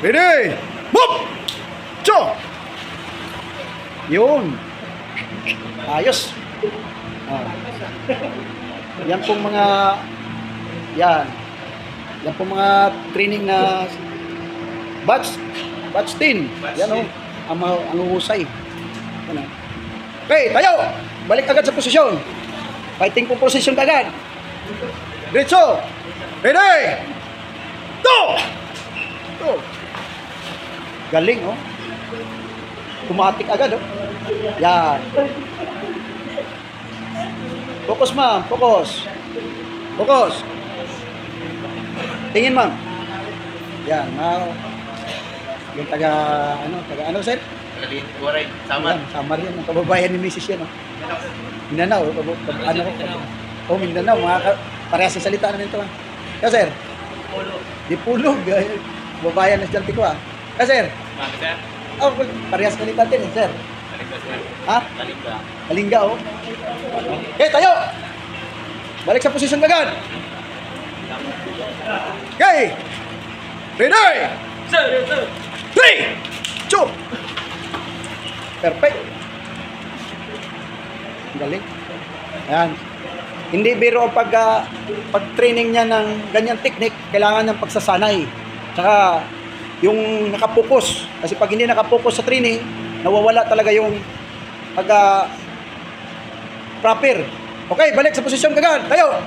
Ready! Move! Cho! Yun. Ayos. Yan pong mga yan. Yan pong mga training na batch 10. Yan o. Ang uhusay. Yan o. Okay, tayo! Balik agad sa posisyon. Fighting po posisyon agad. Diretso! Ready! Go! Go! Galing, oh. Tumatik agad, oh. Yan. Focus, ma'am. Focus. Focus. Tingin, ma'am. Yan. Yung taga ano, sir? Waray, Samar. Samar yan. Ang kababayan ni Mrs. yan, oh. Mindanao. Ano ko? Oh, Mindanao. Parehas sa salita namin ito, ah. Kaya, sir? Dipulog. Kababayan na estudyante ko, ah. Kaya, sir? Sir? Oh, parehas salita din, sir. Kaligga, sir. Ha? Kaligga. Kalingga, oh. Okay, tayo! Balik sa posisyon agad. Okay! Ready! Sir, sir. 3! 2! Perfect. Galing. Ayan. Hindi biro ang pag-training niya ng ganyang technique, kailangan ng pagsasanay. Tsaka yung nakapokus. Kasi pag hindi nakapokus sa training, nawawala talaga yung proper. Okay, balik sa posisyon kagad. Tayo.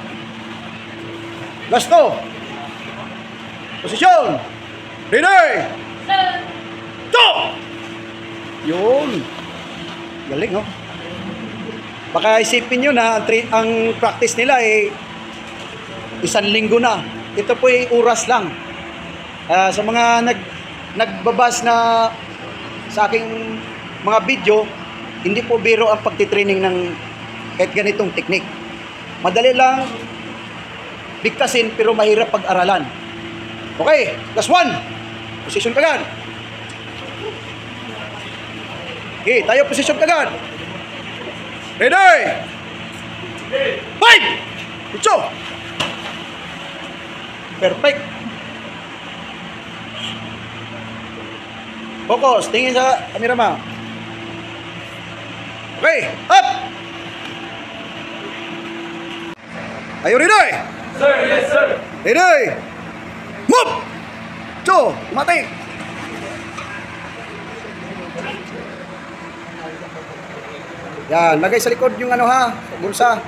Gasto. Posisyon. Ready. Go! Yun. Galing, oh. Baka isipin nyo na ang practice nila ay 1 linggo na. Ito po ay oras lang. Sa mga nagbabas na sa aking mga video, hindi po biro ang pagtitraining ng kahit ganitong technique. Madali lang bigkasin pero mahirap pag-aralan. Okay, last one. Position kagad. Okay, tayo position kagad. Ready? 5! Icho! Perfect. Focus, tingin sa camera mo. Okay, up! Are you ready? Sir, yes, sir. Ready? Move! Cho, mati! Yan, lagay sa likod yung ano, ha, bulsa.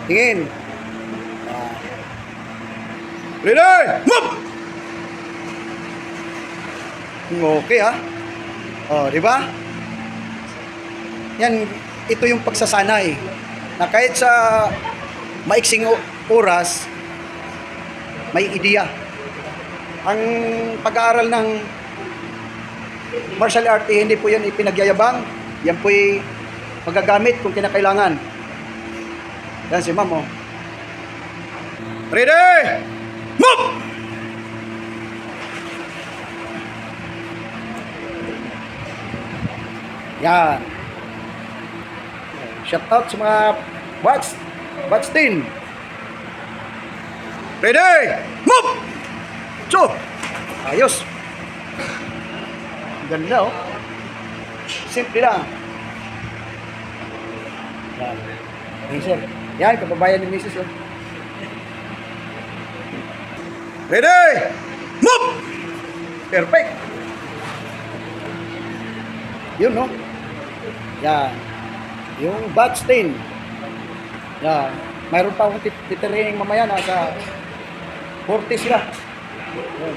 Tingin. Ready? Move! Okay, ha? Oh, di ba? Yan, ito yung pagsasanay. Na kahit sa maiksing oras, may ideya. Ang pag-aaral ng martial art, hindi po yan ipinagyayabang. Yan po ay magagamit kung kinakailangan. Yan si ma'am, oh. Ready? Move! Yan. Shout out sa mga batch 10. Ready? Move! Cho! Ayos. Ganda, oh. Simple lang. Yan. Hey, sir. Yan, kababayan ni Mrs. Oh. Ready? Move! Perfect. Yun, no? Yan. Yung batch 10. Yan. Mayroon pa akong titraining mamaya na sa 40 sila. Yan.